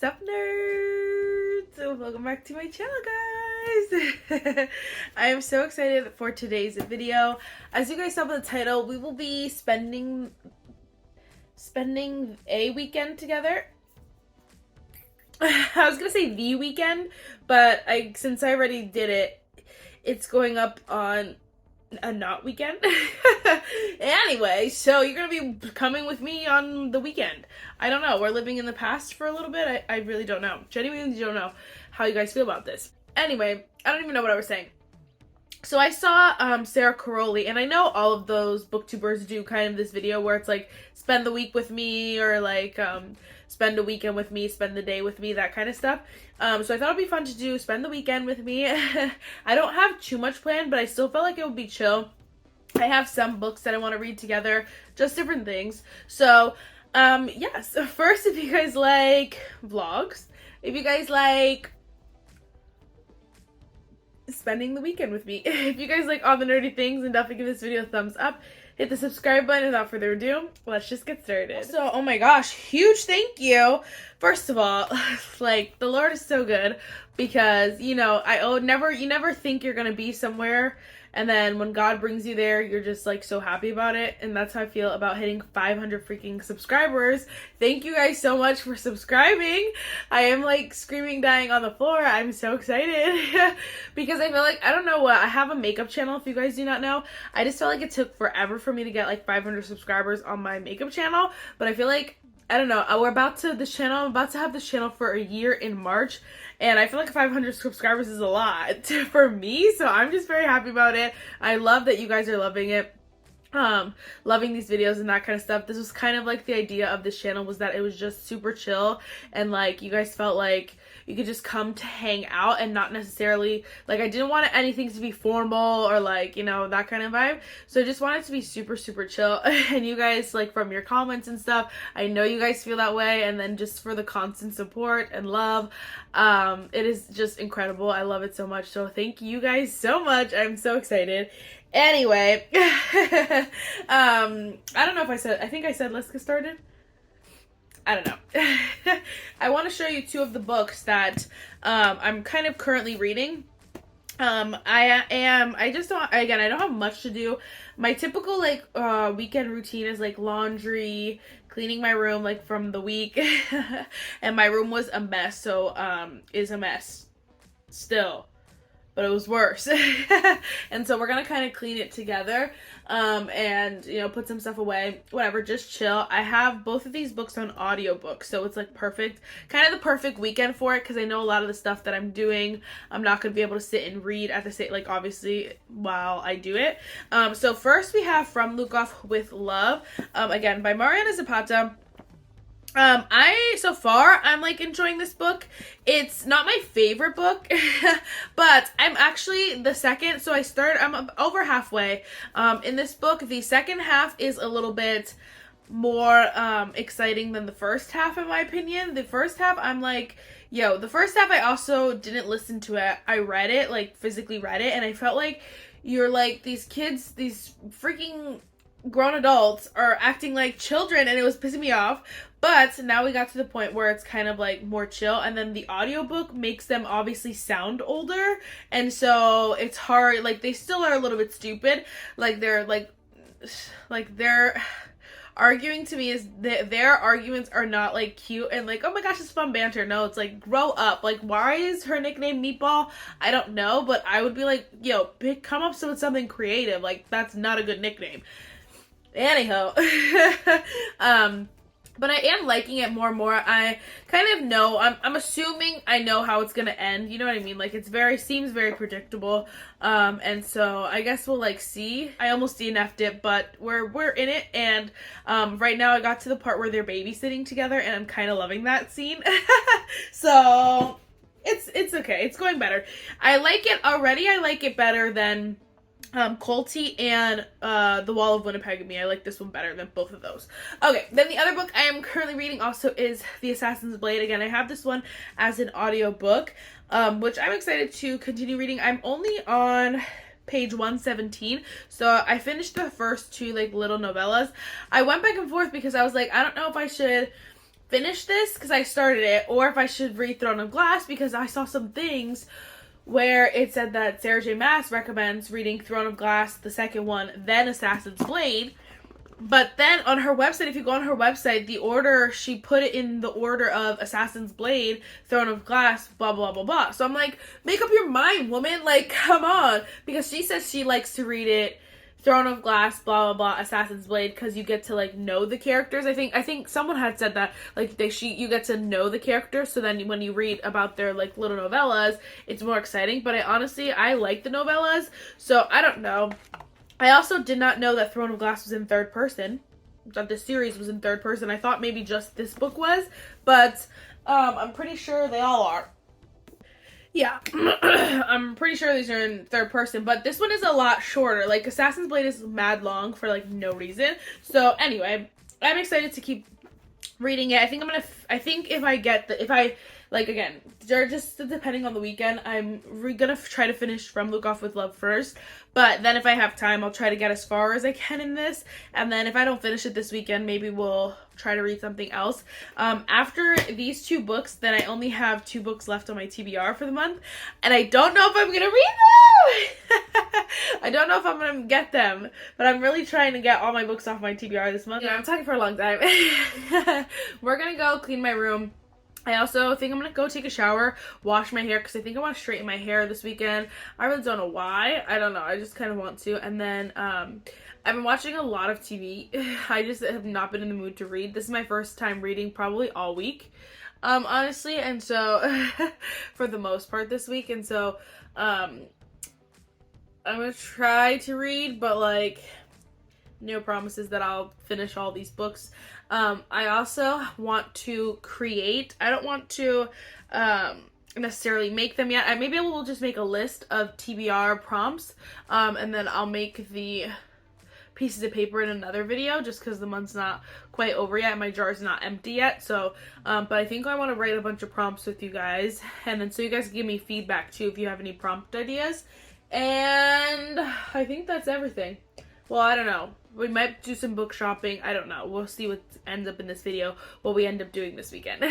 Sup nerds! Welcome back to my channel, guys! I am so excited for today's video. As you guys saw by the title, we will be spending a weekend together. I was gonna say the weekend, but since I already did it, it's going up on a not weekend. Anyway, so you're gonna be coming with me on the weekend. I don't know, we're living in the past for a little bit. I really don't know. Genuinely don't know how you guys feel about this. Anyway, I don't even know what I was saying. So I saw Sarah Caroli, and I know all of those booktubers do kind of this video where it's like, spend the week with me, or like, spend a weekend with me, spend the day with me, that kind of stuff. So I thought it'd be fun to do spend the weekend with me. I don't have too much planned, but I still felt like it would be chill. I have some books that I want to read together, just different things. So, yes, first, if you guys like vlogs, if you guys like spending the weekend with me, if you guys like all the nerdy things, then definitely give this video a thumbs up. Hit the subscribe button. Without further ado, let's just get started. So, oh my gosh, huge thank you. First of all, like, the Lord is so good, because, you know, you never think you're gonna be somewhere, and then when God brings you there, you're just like so happy about it. And that's how I feel about hitting 500 freaking subscribers. Thank you guys so much for subscribing. I am like screaming, dying on the floor. I'm so excited because I feel like, I don't know what, I have a makeup channel, if you guys do not know. I just felt like it took forever for me to get like 500 subscribers on my makeup channel, but I feel like, I don't know, I'm about to have this channel for a year in March, and I feel like 500 subscribers is a lot for me, so I'm just very happy about it. I love that you guys are loving it. Loving these videos and that kind of stuff. This was kind of like the idea of this channel, was that it was just super chill, and like you guys felt like you could just come to hang out, and not necessarily, like, I didn't want anything to be formal or like, you know, that kind of vibe. So I just wanted it to be super, super chill. And you guys, like, from your comments and stuff, I know you guys feel that way. And then just for the constant support and love, it is just incredible. I love it so much. So thank you guys so much. I'm so excited. Anyway, I don't know if I think I said let's get started. I don't know. I want to show you two of the books that I'm kind of currently reading. I don't have much to do. My typical like weekend routine is like laundry, cleaning my room like from the week. And my room was a mess, so is a mess still. But it was worse. And so we're gonna kind of clean it together, and, you know, put some stuff away, whatever, just chill. I have both of these books on audiobook, so it's like perfect, kind of the perfect weekend for it, because I know a lot of the stuff that I'm doing, I'm not gonna be able to sit and read at the same, like, obviously, while I do it. So first we have From Lukov with Love, again, by Mariana Zapata. So far, I'm like enjoying this book. It's not my favorite book, but I'm actually the second, so I'm over halfway. In this book, the second half is a little bit more, exciting than the first half, in my opinion. The first half, I'm like, yo, the first half, I also didn't listen to it. I read it, like, physically read it, and I felt like you're like, these kids, these freaking grown adults are acting like children, and it was pissing me off. But now we got to the point where it's kind of like more chill, and then the audiobook makes them obviously sound older, and so it's hard, like, they still are a little bit stupid, like they're arguing to me is their arguments are not like cute and like, oh my gosh, it's fun banter. No, it's like, grow up. Like, why is her nickname Meatball? I don't know, but I would be like, yo, come up with something creative. Like, that's not a good nickname. Anyhow, but I am liking it more and more. I kind of know, I'm assuming I know how it's gonna end, you know what I mean? Like, seems very predictable, and so I guess we'll, like, see. I almost DNF'd it, but we're in it, and, right now I got to the part where they're babysitting together, and I'm kind of loving that scene. So, it's okay, it's going better. I like it already. I like it better than Colty and The Wall of Winnipeg and Me. I like this one better than both of those. Okay, then the other book I am currently reading also is The Assassin's Blade. Again, I have this one as an audiobook, which I'm excited to continue reading. I'm only on page 117, so I finished the first two, like, little novellas. I went back and forth because I was like, I don't know if I should finish this because I started it, or if I should read Throne of Glass because I saw some things where it said that Sarah J. Maas recommends reading Throne of Glass, the second one, then Assassin's Blade. But then on her website, if you go on her website, the order, she put it in the order of Assassin's Blade, Throne of Glass, blah, blah, blah, blah. So I'm like, make up your mind, woman. Like, come on. Because she says she likes to read it, Throne of Glass, blah, blah, blah, Assassin's Blade, because you get to, like, know the characters. I think someone had said that, like, you get to know the characters, so then when you read about their, like, little novellas, it's more exciting. But I like the novellas, so I don't know. I also did not know that Throne of Glass was in third person, that this series was in third person. I thought maybe just this book was, but I'm pretty sure they all are. Yeah, I'm pretty sure these are in third person, but this one is a lot shorter. Like, Assassin's Blade is mad long for, like, no reason. So, anyway, I'm excited to keep reading it. I think again, they're just depending on the weekend. I'm gonna try to finish From Luke Off with Love first, but then if I have time, I'll try to get as far as I can in this, and then if I don't finish it this weekend, maybe we'll try to read something else. After these 2 books, then I only have 2 books left on my TBR for the month, and I don't know if I'm gonna read them! I don't know if I'm gonna get them, but I'm really trying to get all my books off my TBR this month. Yeah, I'm talking for a long time. We're gonna go clean my room. I also think I'm going to go take a shower, wash my hair, because I think I want to straighten my hair this weekend. I really don't know why. I don't know. I just kind of want to. And then I've been watching a lot of TV. I just have not been in the mood to read. This is my first time reading probably all week, honestly. And so, for the most part this week. And so, I'm going to try to read, but, like, no promises that I'll finish all these books. I also want to create. I don't want to necessarily make them yet. Maybe I will just make a list of TBR prompts, and then I'll make the pieces of paper in another video, just because the month's not quite over yet. My jar's not empty yet. So, but I think I want to write a bunch of prompts with you guys, and then so you guys can give me feedback too if you have any prompt ideas. And I think that's everything. Well, I don't know. We might do some book shopping. I don't know. We'll see what ends up in this video, what we end up doing this weekend.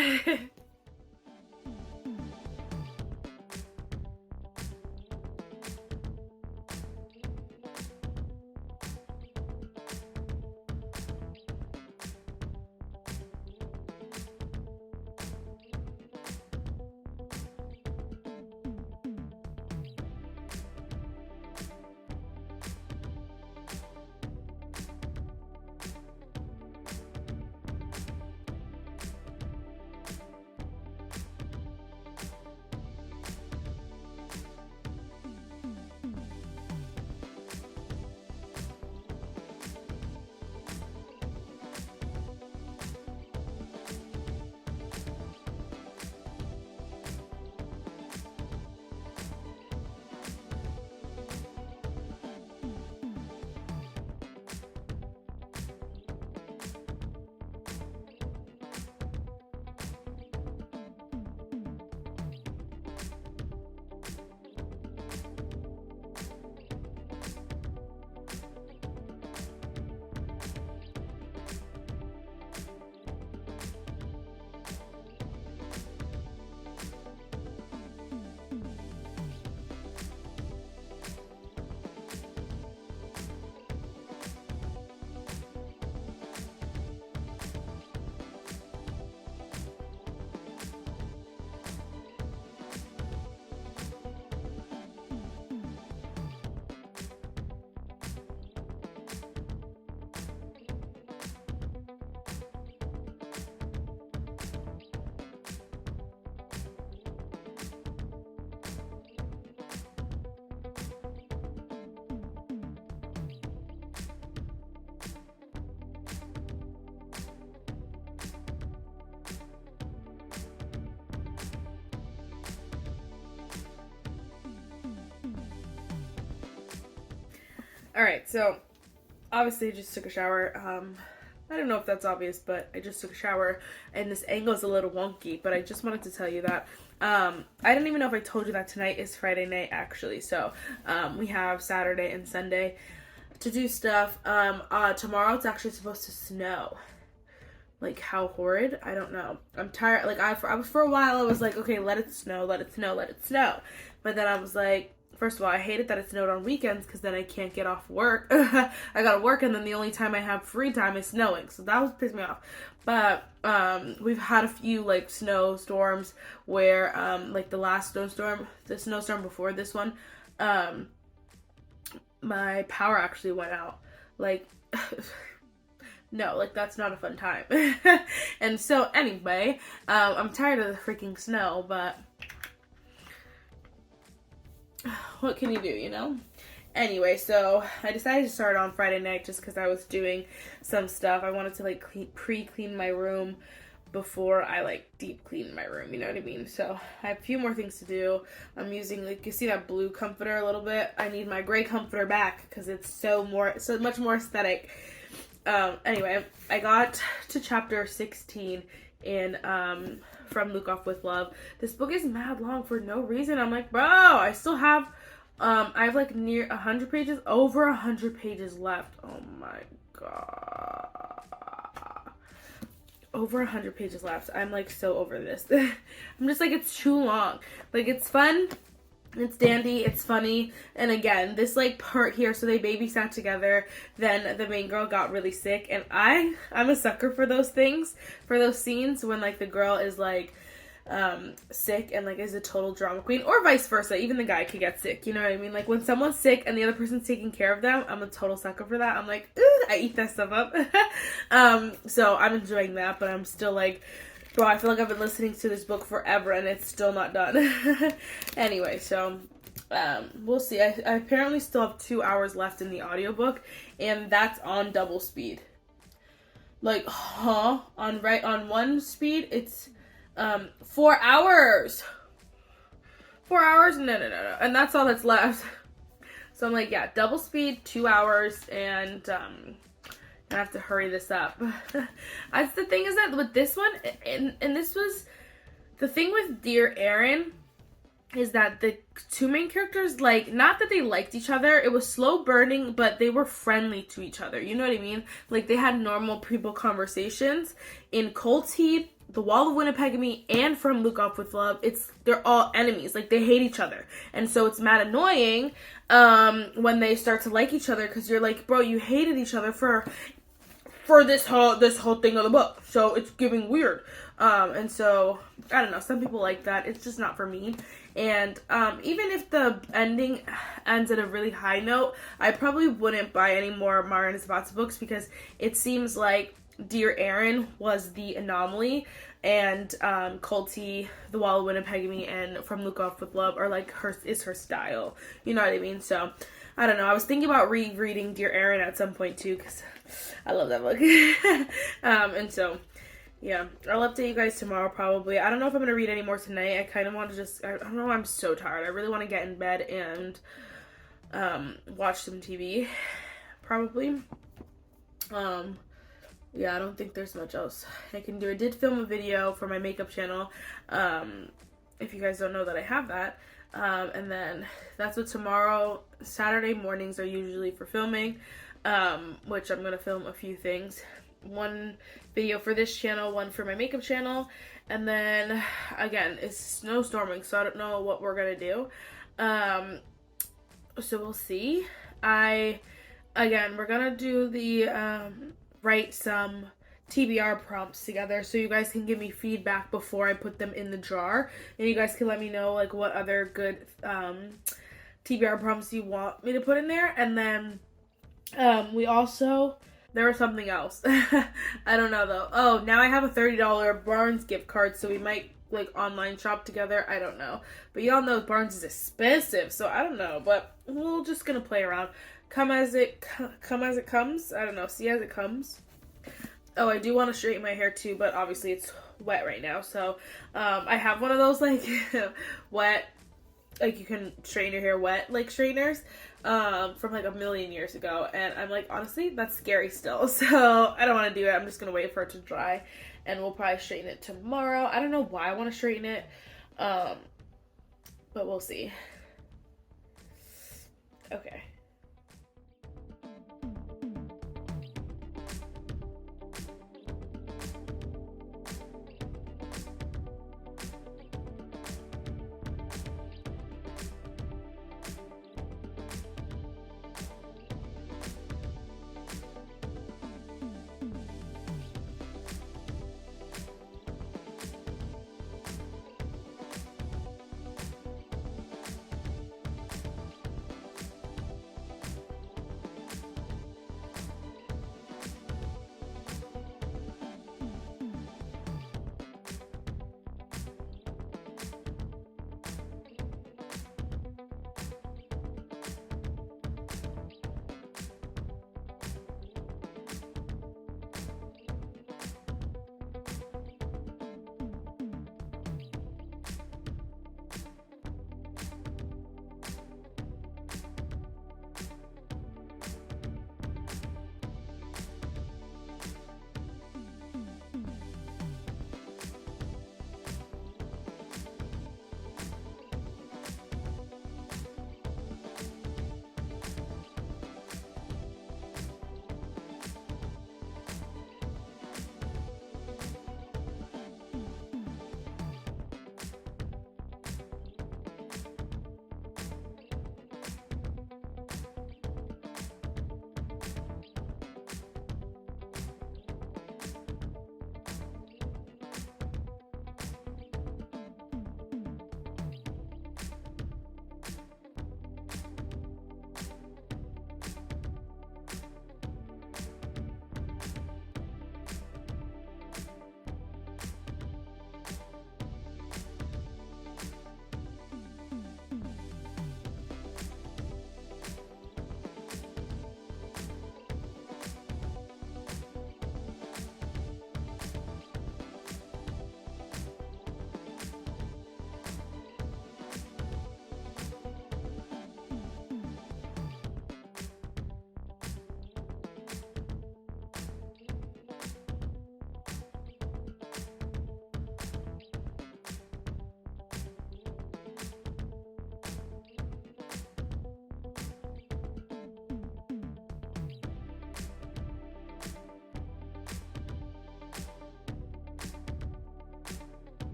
Alright, so obviously I just took a shower. I don't know if that's obvious, but I just took a shower and this angle is a little wonky, but I just wanted to tell you that. I didn't even know if I told you that tonight is Friday night actually, so we have Saturday and Sunday to do stuff. Tomorrow it's actually supposed to snow, like how horrid. I don't know. I'm tired. Like I was for a while. I was like, okay, let it snow, let it snow, let it snow. But then I was like, first of all, I hate it that it snowed on weekends because then I can't get off work. I gotta work, and then the only time I have free time is snowing. So that was pissed me off. But we've had a few like snowstorms where like the last snowstorm, the snowstorm before this one, my power actually went out. Like. No, like, that's not a fun time. And so, anyway, I'm tired of the freaking snow, but what can you do, you know? Anyway, so I decided to start on Friday night just because I was doing some stuff. I wanted to, like, pre-clean my room before I, like, deep clean my room, you know what I mean? So I have a few more things to do. I'm using, like, you see that blue comforter a little bit? I need my gray comforter back because it's so much more aesthetic. Anyway, I got to chapter 16 in, From Luke Off with Love. This book is mad long for no reason. I'm like, bro, I still have, I have like near 100 pages, over 100 pages left. Oh my god. Over 100 pages left. I'm like so over this. I'm just like, it's too long. Like, it's fun. It's dandy, it's funny, and again, this like part here, so they babysat together, then the main girl got really sick, and I'm a sucker for those things, for those scenes when like the girl is like sick and like is a total drama queen, or vice versa. Even the guy could get sick, you know what I mean? Like when someone's sick and the other person's taking care of them, I'm a total sucker for that. I'm like, I eat that stuff up. So I'm enjoying that, but I'm still like, bro, I feel like I've been listening to this book forever and it's still not done. Anyway, so we'll see. I apparently still have 2 hours left in the audiobook, and that's on double speed. Like, on one speed, it's 4 hours. 4 hours? No. And that's all that's left. So I'm like, yeah, double speed, 2 hours, and I have to hurry this up. That's the thing, is that with this one, and this was the thing with Dear Erin, is that the two main characters, like, not that they liked each other, it was slow burning, but they were friendly to each other, you know what I mean? Like, they had normal people conversations. In Cold Heat, The Wall of Winnipegamy, and From Luke Off with Love, they're all enemies. Like, they hate each other. And so it's mad annoying when they start to like each other, because you're like, bro, you hated each other for this whole thing of the book, so it's giving weird. And so I don't know, some people like that. It's just not for me. And even if the ending ends at a really high note, I probably wouldn't buy any more Mara and Zapata books, because it seems like Dear Erin was the anomaly, and Cold Tea, The Wall of Winnipegamy, and From Luke Off with Love are like her style. You know what I mean? So I don't know. I was thinking about rereading Dear Erin at some point too, because I love that book. And so, yeah, I'll update you guys tomorrow probably. I don't know if I'm going to read any more tonight. I kind of want to I don't know, I'm so tired. I really want to get in bed and watch some TV, probably. Yeah, I don't think there's much else I can do. I did film a video for my makeup channel, if you guys don't know that I have that. And then that's what tomorrow, Saturday mornings are usually for filming, which I'm going to film a few things. One video for this channel, one for my makeup channel, and then, again, it's snowstorming, so I don't know what we're going to do. So we'll see. Again, we're going to do the, write some TBR prompts together, so you guys can give me feedback before I put them in the jar, and you guys can let me know like what other good TBR prompts you want me to put in there. And then there was something else. I don't know though. Oh, now I have a $30 Barnes gift card, so we might like online shop together. I don't know, but y'all know Barnes is expensive, so I don't know, but we're just gonna play around. Come as it comes. I don't know. See as it comes. Oh, I do want to straighten my hair too, but obviously it's wet right now. So, I have one of those like wet, like you can straighten your hair wet, like straighteners, from like a million years ago. And I'm like, honestly, that's scary still. So I don't want to do it. I'm just going to wait for it to dry, and we'll probably straighten it tomorrow. I don't know why I want to straighten it. But we'll see. Okay.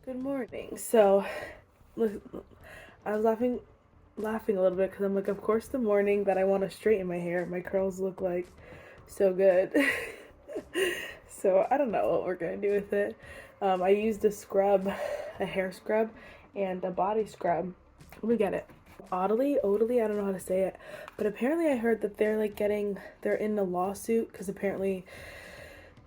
Good morning. So, look, I was laughing a little bit because I'm like, of course, the morning that I want to straighten my hair, my curls look like so good. So I don't know what we're gonna do with it. I used a scrub, a hair scrub, and a body scrub. Let me get it. Odily, I don't know how to say it, but apparently I heard that they're in a lawsuit because apparently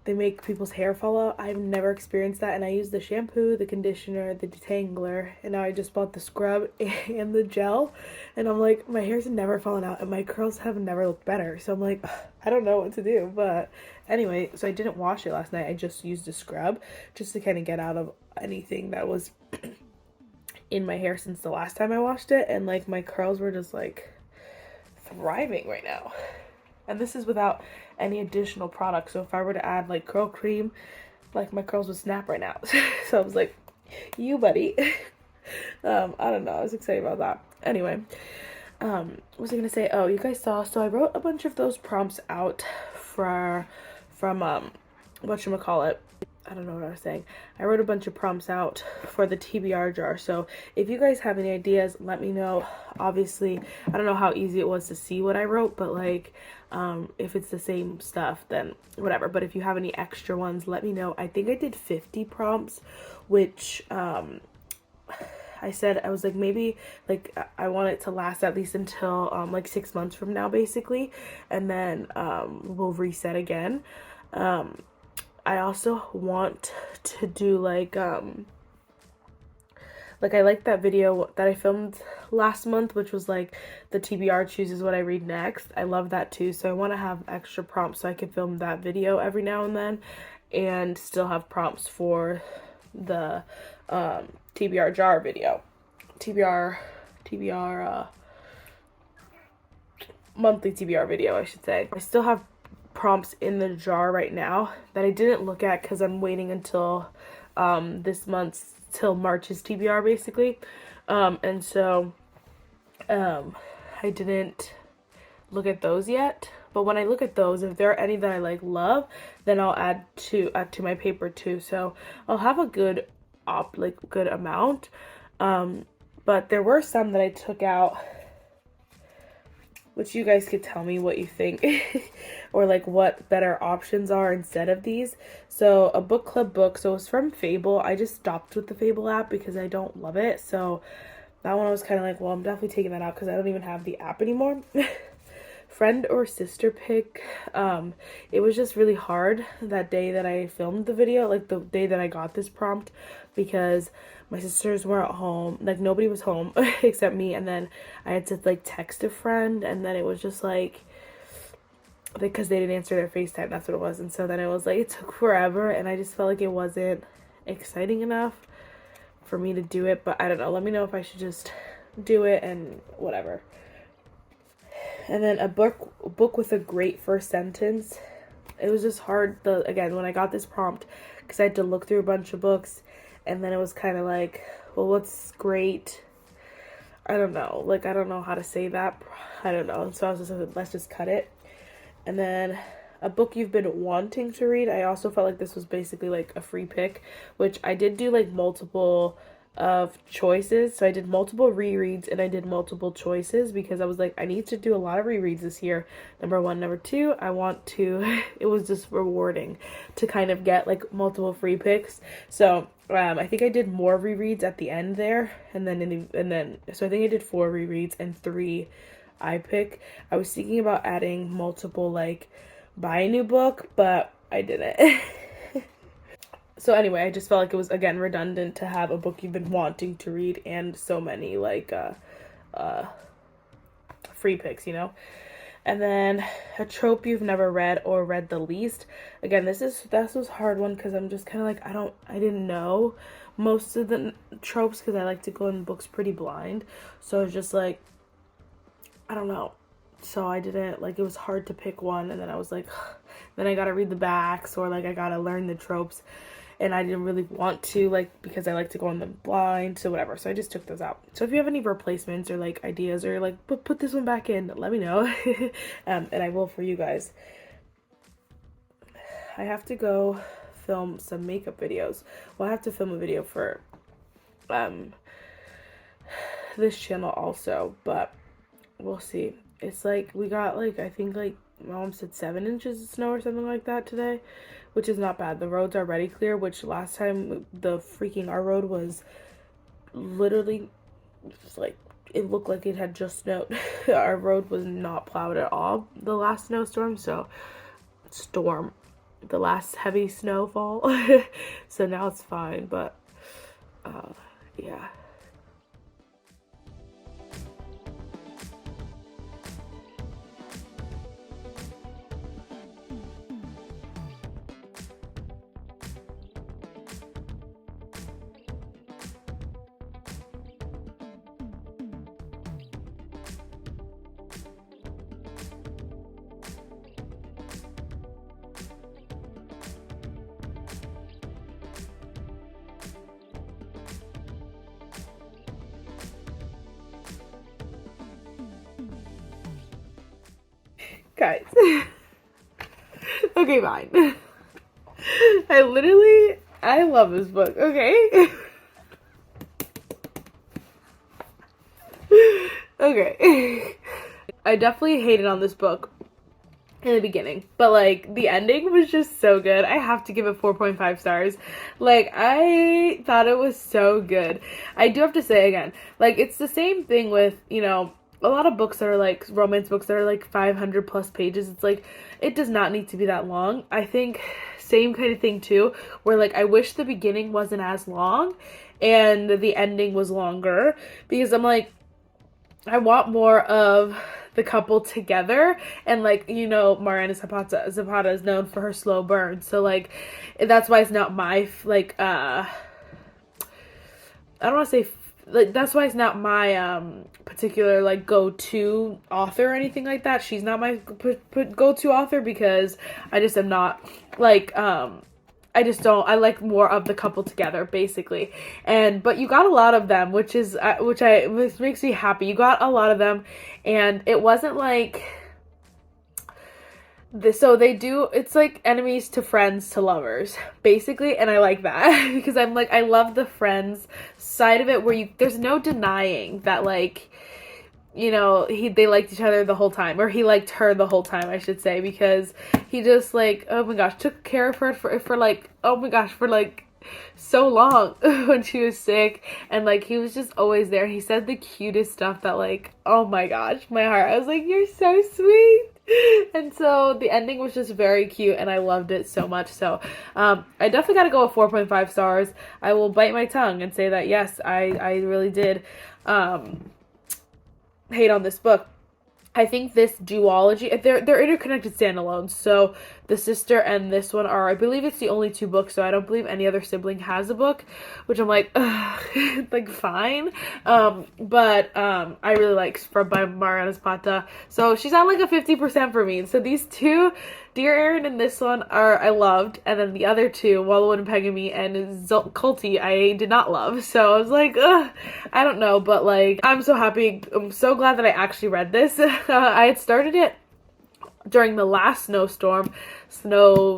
they make people's hair fall out. I've never experienced that, and I used the shampoo, the conditioner, the detangler, and now I just bought the scrub and the gel, and I'm like, my hair's never fallen out, and my curls have never looked better, so I'm like, I don't know what to do, but anyway, so I didn't wash it last night. I just used a scrub just to kind of get out of anything that was in my hair since the last time I washed it, and like my curls were just like thriving right now. And this is without any additional products. So if I were to add like curl cream, like my curls would snap right now. So I was like, you buddy. I don't know. I was excited about that. Anyway, what was I gonna say? Oh, you guys saw. So I wrote a bunch of those prompts out from whatchamacallit. I don't know what I was saying. I wrote a bunch of prompts out for the TBR jar. So if you guys have any ideas, let me know. Obviously, I don't know how easy it was to see what I wrote, but like, if it's the same stuff, then whatever. But if you have any extra ones, let me know. I think I did 50 prompts, which, I said, I was like, maybe like I want it to last at least until like 6 months from now, basically, and then we'll reset again. I also want to do like I like that video that I filmed last month, which was like the TBR chooses what I read next. I love that too. So I want to have extra prompts so I can film that video every now and then and still have prompts for the TBR jar video. TBR monthly TBR video, I should say. I still have prompts in the jar right now that I didn't look at because I'm waiting until this month's till March's TBR basically, and so I didn't look at those yet. But when I look at those, if there are any that I like love, then I'll add to my paper too. So I'll have a good good amount. But there were some that I took out, which you guys could tell me what you think or like what better options are instead of these. So a book club book, so it's from Fable. I just stopped with the Fable app because I don't love it. So that one I was kind of like, well, I'm definitely taking that out because I don't even have the app anymore. Friend or sister pick. It was just really hard that day that I filmed the video, like the day that I got this prompt, because my sisters weren't home, like nobody was home except me, and then I had to like text a friend, and then it was just like because they didn't answer their FaceTime, that's what it was. And so then it was like it took forever, and I just felt like it wasn't exciting enough for me to do it. But I don't know, let me know if I should just do it and whatever. And then a book with a great first sentence. It was just hard again when I got this prompt because I had to look through a bunch of books, and then it was kind of like, well, what's great? I don't know. Like, I don't know how to say that. I don't know. So I was just like, let's just cut it. And then a book you've been wanting to read. I also felt like this was basically like a free pick, which I did do like multiple of choices. So I did multiple rereads and I did multiple choices because I was like, I need to do a lot of rereads this year. Number one. Number two, I want to, it was just rewarding to kind of get like multiple free picks. So I think I did more rereads at the end there, and then so I think I did 4 rereads and 3 I pick. I was thinking about adding multiple like buy a new book, but I didn't. So anyway, I just felt like it was again redundant to have a book you've been wanting to read and so many like free picks, you know. And then a trope you've never read or read the least. Again, this was a hard one because I'm just kind of like I didn't know most of the tropes because I like to go in books pretty blind. So it's just like I don't know. So I didn't like, it was hard to pick one, and then I was like then I gotta read the backs or like I gotta learn the tropes, and I didn't really want to, like, because I like to go in the blind, so whatever. So I just took those out. So if you have any replacements or like ideas or like put this one back in, let me know. And I will for you guys. I have to go film some makeup videos. Well, I have to film a video for this channel also, but we'll see. It's like we got like, I think like Mom said 7 inches of snow or something like that today, which is not bad. The roads are already clear, which last time our road was literally like, it looked like it had just snowed. Our road was not plowed at all the last snowstorm, the last heavy snowfall. So now it's fine, but yeah. Guys. Okay, fine. I love this book, okay? Okay. I definitely hated on this book in the beginning, but like the ending was just so good. I have to give it 4.5 stars. Like, I thought it was so good. I do have to say again, like, it's the same thing with, you know, a lot of books that are like romance books that are like 500 plus pages. It's like, it does not need to be that long. I think same kind of thing too, where like I wish the beginning wasn't as long and the ending was longer, because I'm like, I want more of the couple together. And like, you know, Marissa Zapata is known for her slow burn, so like that's why it's not my like I don't want to say like, that's why it's not my particular like go-to author or anything like that. She's not my go-to author, because I just am not like I just don't. I like more of the couple together, basically. But you got a lot of them, which makes me happy. You got a lot of them, and it wasn't like this. So they do. It's like enemies to friends to lovers, basically, and I like that because I'm like, I love the friends side of it, where there's no denying that, like, you know, they liked each other the whole time, or he liked her the whole time, I should say, because he just like, oh my gosh, took care of her for like, oh my gosh, for like so long when she was sick, and like he was just always there. He said the cutest stuff that, like, oh my gosh, my heart, I was like, you're so sweet. And so the ending was just very cute, and I loved it so much. So I definitely gotta go with 4.5 stars. I will bite my tongue and say that yes, I really did hate on this book. I think this duology, they're interconnected standalones. So the sister and this one are, I believe it's the only 2 books, so I don't believe any other sibling has a book, which I'm like, ugh, like, fine. But I really like by Marissa Zapata. So she's at like a 50% for me. So these 2, Dear Erin and this one, I loved, and then the other 2, Wallowwood and Pegamy and Culty, I did not love. So I was like, ugh, I don't know, but like, I'm so happy. I'm so glad that I actually read this. I had started it during the last snow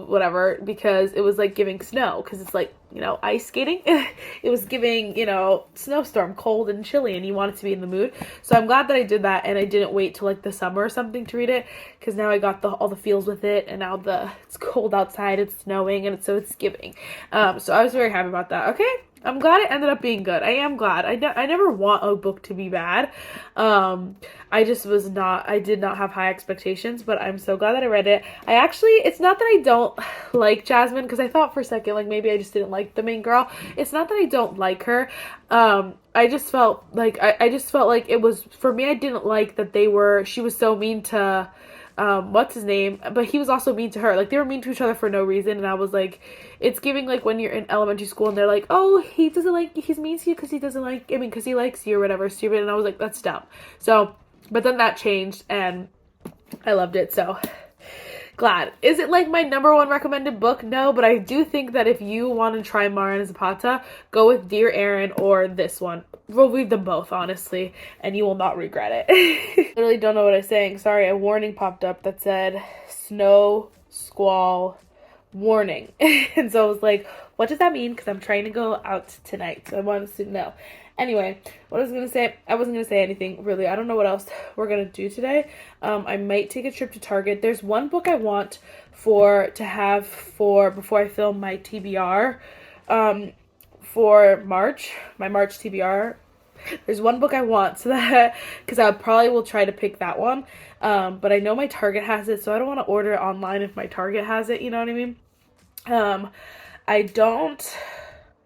whatever, because it was like giving snow, because it's like, you know, ice skating. It was giving, you know, snowstorm, cold and chilly, and you wanted to be in the mood. So I'm glad that I did that, and I didn't wait till like the summer or something to read it, because now I got all the feels with it, and now it's cold outside, it's snowing, and so it's giving. So I was very happy about that. Okay, I'm glad it ended up being good. I am glad. I never want a book to be bad. I did not have high expectations, but I'm so glad that I read it. It's not that I don't like Jasmine, because I thought for a second, like, maybe I just didn't like the main girl. It's not that I don't like her. I just felt like, it was, for me, I didn't like that she was so mean to, what's his name, but he was also mean to her. Like, they were mean to each other for no reason, and I was like, it's giving like when you're in elementary school and they're like, oh, he's mean to you because because he likes you or whatever, stupid. And I was like, that's dumb. So, but then that changed, and I loved it. So glad. Is it like my number 1 recommended book? No, but I do think that if you want to try Marissa Zapata, go with Dear Erin or this one. We'll read them both, honestly, and you will not regret it. Literally don't know what I'm saying. Sorry, a warning popped up that said snow, squall, warning. And so I was like, What does that mean? Because I'm trying to go out tonight, so I wanted to know. Anyway, what I was going to say, I wasn't going to say anything, really. I don't know what else we're going to do today. I might take a trip to Target. There's one book I want to have before I film my TBR, for March, my March TBR. There's one book I want, so that, because I probably will try to pick that one, but I know my Target has it, so I don't want to order it online if my Target has it, you know what I mean?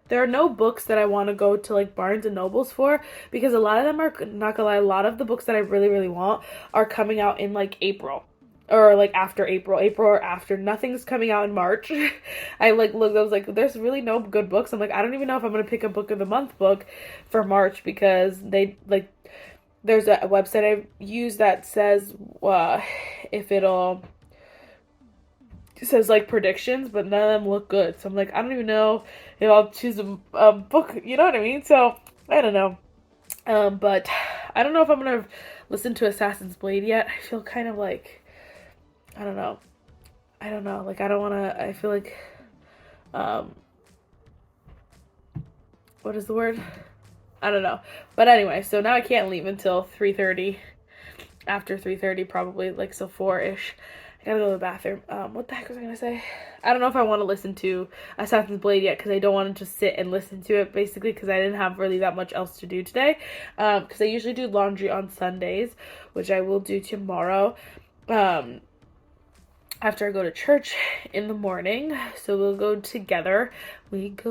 There are no books that I want to go to like Barnes and Nobles for, because a lot of them are, not gonna lie, a lot of the books that I really, really want are coming out in like April. Or like after April or after. Nothing's coming out in March. I like looked, I was like, there's really no good books. I'm like, I don't even know if I'm gonna pick a book of the month book for March, because they like, there's a website I use that says if it says like predictions, but none of them look good. So I'm like, I don't even know if I'll choose a book, you know what I mean? So I don't know. But I don't know if I'm gonna listen to Assassin's Blade yet. I feel kind of like, I don't know. Like, I don't want to, I feel like, what is the word? I don't know. But anyway, so now I can't leave until 3:30. After 3:30, probably, like, so 4-ish. I gotta go to the bathroom. What the heck was I gonna say? I don't know if I want to listen to Assassin's Blade yet, because I don't want to just sit and listen to it, basically, because I didn't have really that much else to do today. Because I usually do laundry on Sundays, which I will do tomorrow. After I go to church in the morning, so we'll go together. Like,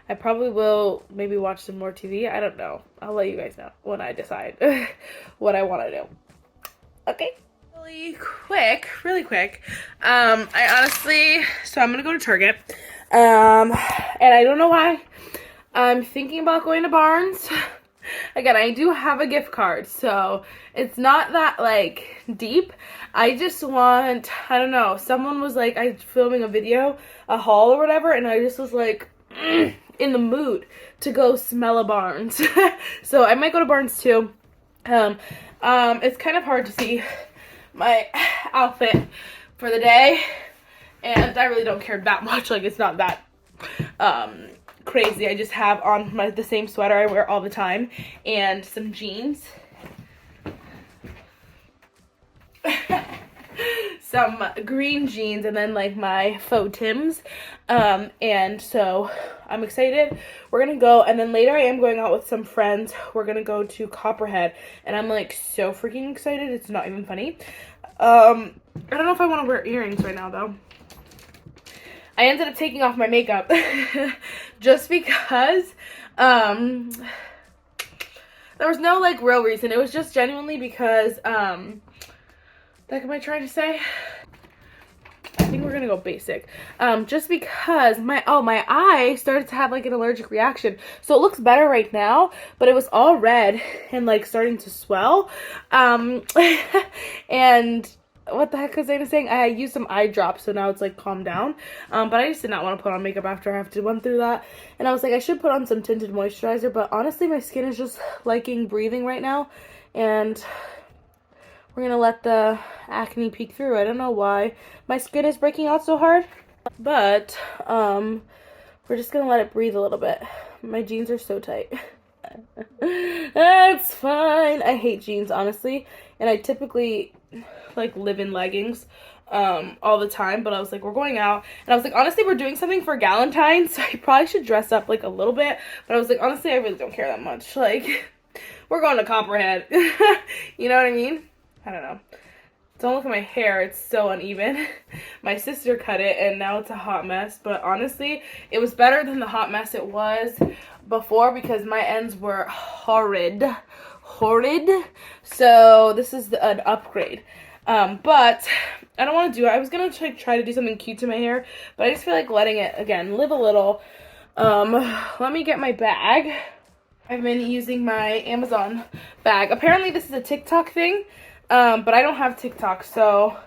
I probably will maybe watch some more TV. I don't know. I'll let you guys know when I decide what I want to do. Okay. Really quick. I honestly, so I'm gonna go to Target. And I don't know why. I'm thinking about going to Barnes. Again, I do have a gift card, so it's not that, like, deep. I just want, I don't know, someone was like, I was filming a video, a haul or whatever, and I just was like, in the mood to go smell a Barnes. So I might go to Barnes too. It's kind of hard to see my outfit for the day, and I really don't care that much. Like, it's not that, crazy. I just have on the same sweater I wear all the time and some jeans. Some green jeans, and then like my faux Tims. And so I'm excited. We're gonna go, and then later I am going out with some friends. We're gonna go to Copperhead, and I'm like so freaking excited. It's not even funny. I don't know if I want to wear earrings right now though. I ended up taking off my makeup just because there was no like real reason. It was just genuinely because what am I trying to say? I think we're gonna go basic. Just because my eye started to have like an allergic reaction. So it looks better right now, but it was all red and like starting to swell. And what the heck was I saying? I used some eye drops, so now it's like calmed down. But I just did not want to put on makeup after I have to run through that. And I was like, I should put on some tinted moisturizer, but honestly my skin is just liking breathing right now, and we're gonna let the acne peek through. I don't know why my skin is breaking out so hard, but we're just gonna let it breathe a little bit. My jeans are so tight. That's fine. I hate jeans, honestly, and I typically like live in leggings all the time, but I was like, we're going out, and I was like, honestly, we're doing something for Galentine's, so I probably should dress up like a little bit, but I was like, honestly, I really don't care that much. Like, we're going to Copperhead. You know what I mean? I don't know. Don't look at my hair, it's so uneven. My sister cut it and now it's a hot mess, but honestly, it was better than the hot mess it was before, because my ends were horrid. So this is an upgrade. But I don't want to do it. I was gonna try to do something cute to my hair, but I just feel like letting it, again, live a little. Let me get my bag. I've been using my Amazon bag. Apparently this is a TikTok thing, but I don't have TikTok, so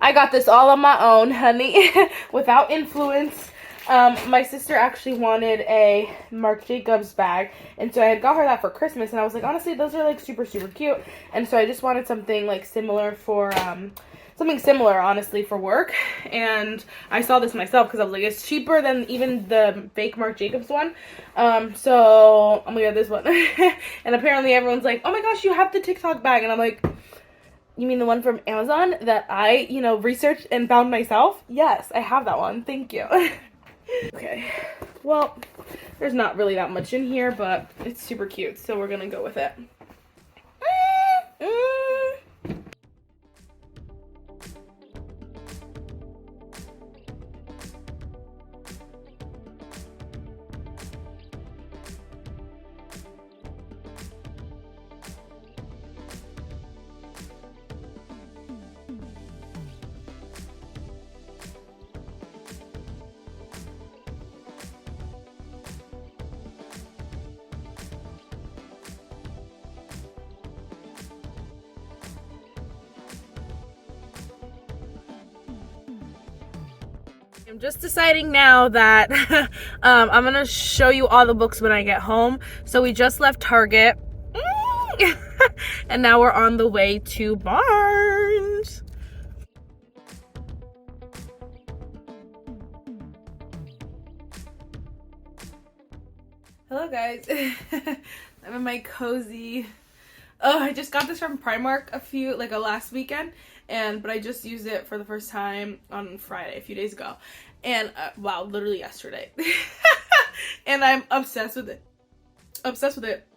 I got this all on my own, honey, without influence. My sister actually wanted a Marc Jacobs bag, and so I had got her that for Christmas, and I was like, honestly, those are like super, super cute, and so I just wanted something like similar for, something similar, honestly, for work, and I saw this myself because I was like, it's cheaper than even the fake Marc Jacobs one, so I'm gonna get this one, and apparently everyone's like, oh my gosh, you have the TikTok bag, and I'm like, you mean the one from Amazon that I, researched and found myself? Yes, I have that one, thank you. Okay, well, there's not really that much in here, but it's super cute, so we're gonna go with it. I'm just deciding now that I'm gonna show you all the books when I get home. So we just left Target and now we're on the way to Barnes. Hello guys. I'm in my cozy. Oh, I just got this from Primark last weekend, but I just used it for the first time on Friday, a few days ago, and wow, literally yesterday. And I'm obsessed with it. Obsessed with it.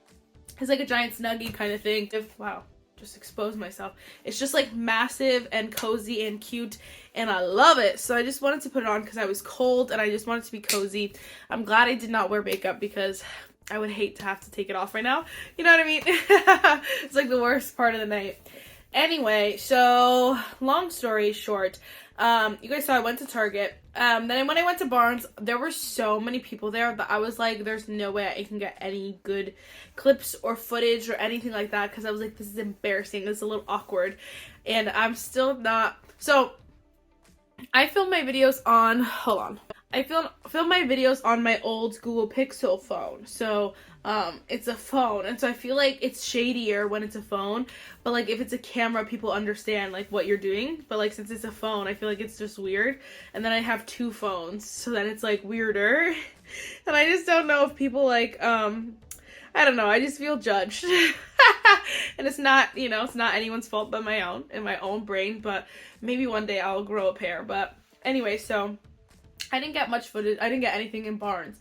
It's like a giant snuggie kind of thing. Wow, just exposed myself. It's just like massive and cozy and cute, and I love it. So I just wanted to put it on because I was cold and I just wanted to be cozy. I'm glad I did not wear makeup because I would hate to have to take it off right now. You know what I mean? It's like the worst part of the night. Anyway, so long story short, you guys saw I went to Target. Then when I went to Barnes, there were so many people there that I was like, there's no way I can get any good clips or footage or anything like that, because I was like, this is embarrassing. This is a little awkward. And I'm still not. So I film my videos on, hold on. I film my videos on my old Google Pixel phone, so it's a phone, and so I feel like it's shadier when it's a phone, but like if it's a camera, people understand like what you're doing, but like since it's a phone, I feel like it's just weird. And then I have two phones, so then it's like weirder, and I just don't know if people like I don't know, I just feel judged. And it's not, it's not anyone's fault but my own, in my own brain, but maybe one day I'll grow a pair. But anyway, so I didn't get much footage. I didn't get anything in Barnes,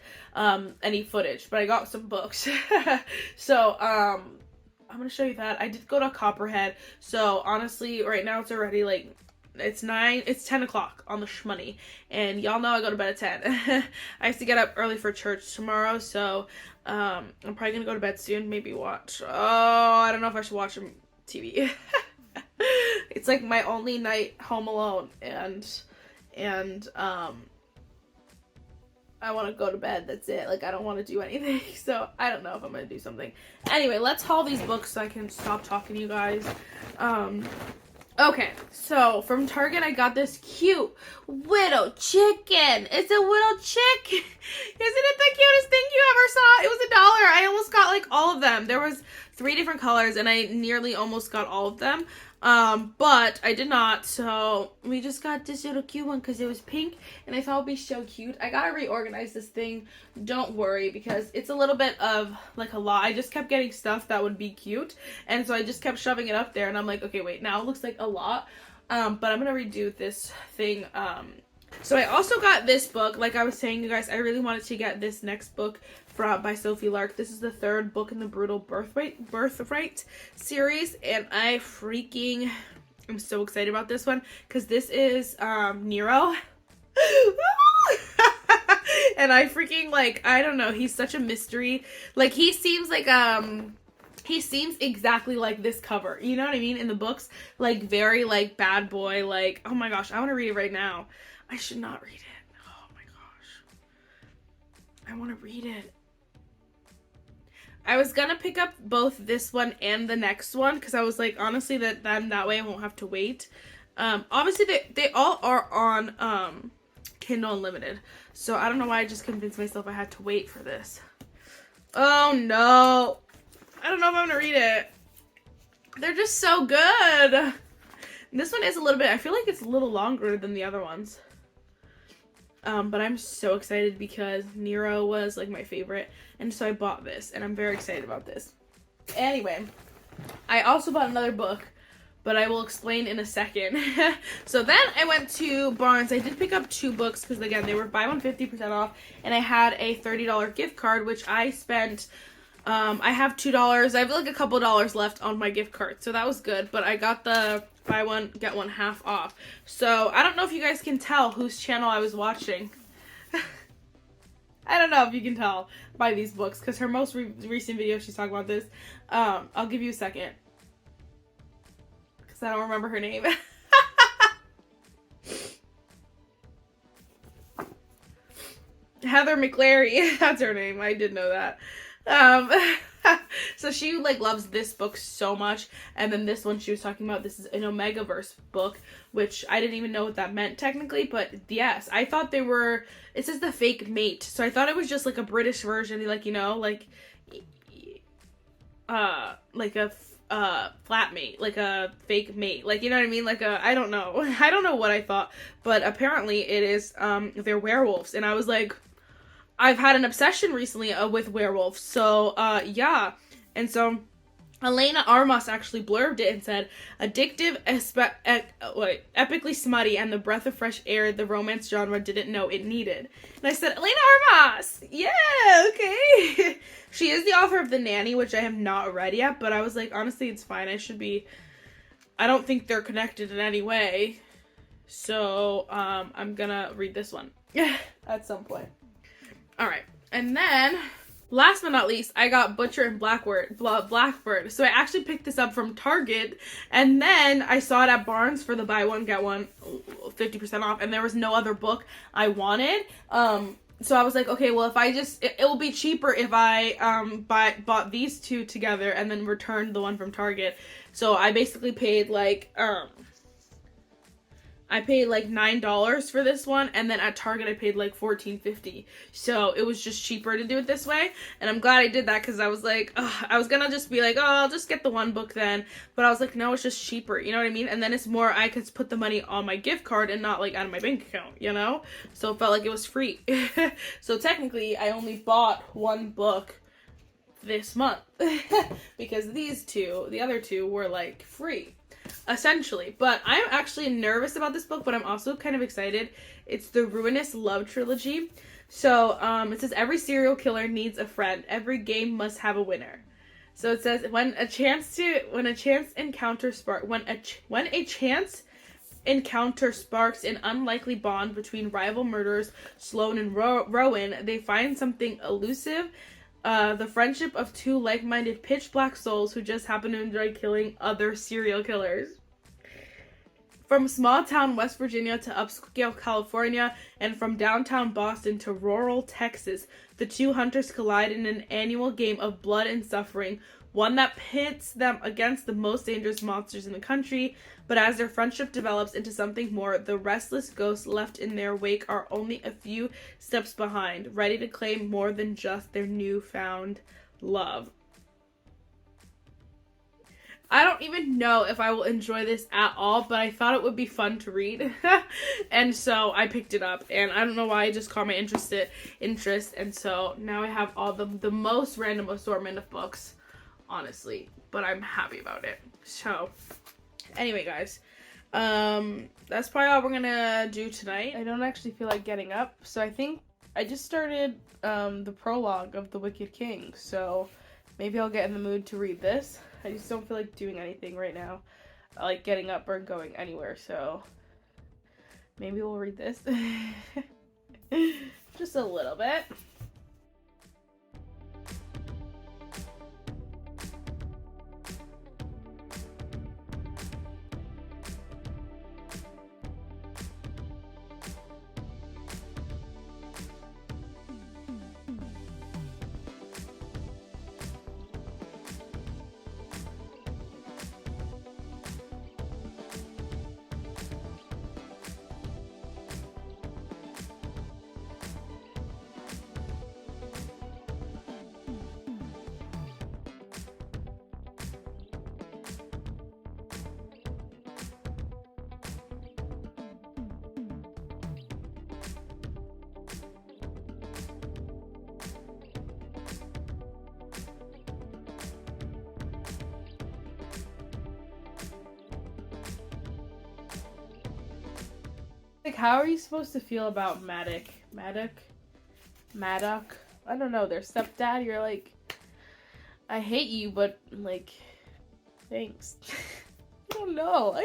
any footage, but I got some books. So, I'm gonna show you that. I did go to Copperhead, so honestly, right now it's already like, it's 10 o'clock on the shmoney, and y'all know I go to bed at 10. I have to get up early for church tomorrow, so, I'm probably gonna go to bed soon, maybe watch, I don't know if I should watch TV. It's like my only night home alone, and I want to go to bed, that's it. Like, I don't want to do anything, so I don't know if I'm going to do something. Anyway, let's haul these books so I can stop talking to you guys. Okay, so from Target, I got this cute widow chicken. It's a widow chicken. Isn't it the cutest thing you ever saw? It was $1. I almost got like all of them. There was 3 different colors, and I nearly almost got all of them. But I did not, so we just got this little cute one because it was pink, and I thought it would be so cute. I gotta reorganize this thing, don't worry, because it's a little bit of, like, a lot. I just kept getting stuff that would be cute, and so I just kept shoving it up there, and I'm like, okay, wait, now it looks like a lot, but I'm gonna redo this thing. So I also got this book. Like I was saying, you guys, I really wanted to get this next book by Sophie Lark. This is the 3rd book in the Brutal Birthright series, and I'm so excited about this one because this is Nero. And I freaking, like, I don't know, he's such a mystery. Like, he seems exactly like this cover, you know what I mean, in the books, like very like bad boy, like, oh my gosh, I want to read it right now. I should not read it. Oh my gosh, I want to read it. I was gonna pick up both this one and the next one because I was like, honestly, that way I won't have to wait. Obviously they all are on Kindle Unlimited. So I don't know why I just convinced myself I had to wait for this. Oh no. I don't know if I'm gonna read it. They're just so good. This one is a little bit, I feel like it's a little longer than the other ones. But I'm so excited because Nero was like my favorite, and so I bought this, and I'm very excited about this. Anyway, I also bought another book, but I will explain in a second. So then I went to Barnes. I did pick up 2 books because, again, they were buy one 50% off, and I had a $30 gift card, which I spent. I have $2. I have like a couple dollars left on my gift card, so that was good. But I got the buy one get one half off. So I don't know if you guys can tell whose channel I was watching. I don't know if you can tell by these books because her most recent video she's talking about this. I'll give you a second because I don't remember her name. Heather McClary, that's her name. I did know that. So she like loves this book so much, and then this one she was talking about, this is an Omegaverse book, which I didn't even know what that meant technically, but yes, I thought they were, it says the fake mate, so I thought it was just like a British version, like, you know, like a flatmate, like a fake mate, like, you know what I mean, like a, I don't know what I thought, but apparently it is, they're werewolves, and I was like, I've had an obsession recently with werewolves, so, yeah, and so Elena Armas actually blurbed it and said, addictive, epically smutty, and the breath of fresh air the romance genre didn't know it needed. And I said, Elena Armas! Yeah, okay! She is the author of The Nanny, which I have not read yet, but I was like, honestly, it's fine. I don't think they're connected in any way, so, I'm gonna read this one at some point. Alright, and then, last but not least, I got Butcher and Blackbird. So I actually picked this up from Target, and then I saw it at Barnes for the buy one, get one 50% off, and there was no other book I wanted. So I was like, okay, well, if I just, it will be cheaper if I bought these 2 together and then returned the one from Target. So I basically paid like, $9 for this one, and then at Target I paid like $14.50. So it was just cheaper to do it this way, and I'm glad I did that because I was like, ugh, I was gonna just be like, oh, I'll just get the one book then, but I was like, no, it's just cheaper, you know what I mean? And then it's more, I could put the money on my gift card and not like out of my bank account, you know? So it felt like it was free. So technically I only bought one book this month because the other 2 were like free. Essentially, but I'm actually nervous about this book, but I'm also kind of excited. It's the Ruinous Love Trilogy. So, it says every serial killer needs a friend. Every game must have a winner. So it says when a chance encounter sparks an unlikely bond between rival murderers Sloane and Rowan, they find something elusive. The friendship of 2 like-minded pitch-black souls who just happen to enjoy killing other serial killers. From small-town West Virginia to upscale California, and from downtown Boston to rural Texas, the 2 hunters collide in an annual game of blood and suffering, one that pits them against the most dangerous monsters in the country. But as their friendship develops into something more, the restless ghosts left in their wake are only a few steps behind, ready to claim more than just their newfound love. I don't even know if I will enjoy this at all, but I thought it would be fun to read. And so I picked it up, and I don't know why, it just caught my interest, and so now I have all the most random assortment of books, honestly, but I'm happy about it. So anyway, guys, that's probably all we're gonna do tonight. I don't actually feel like getting up, so I think I just started the prologue of The Wicked King, so maybe I'll get in the mood to read this. I just don't feel like doing anything right now, like getting up or going anywhere, so maybe we'll read this. Just a little bit. Like, how are you supposed to feel about Maddock? I don't know, their stepdad. You're like, I hate you, but like, thanks. I don't know.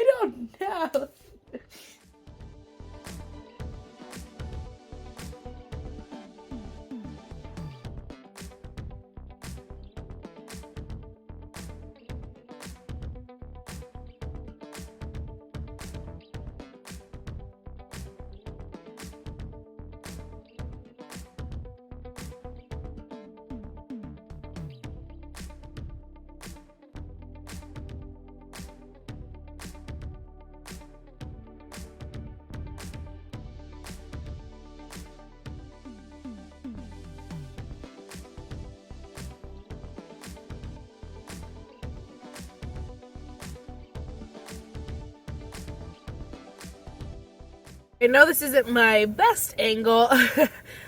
I know this isn't my best angle,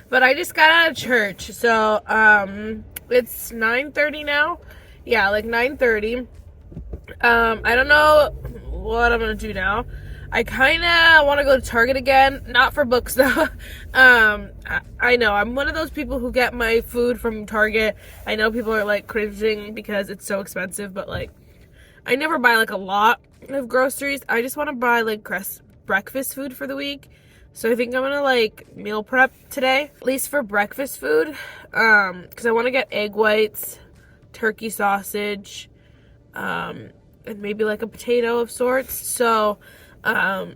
but I just got out of church, so it's 9:30 now. Yeah, like 9:30. I don't know what I'm gonna do now. I kind of want to go to Target again, not for books though. I know I'm one of those people who get my food from Target. I know people are like cringing because it's so expensive, but like I never buy like a lot of groceries. I just want to buy like breakfast food for the week. So I think I'm gonna like meal prep today, at least for breakfast food, because I want to get egg whites, turkey sausage, and maybe like a potato of sorts. So I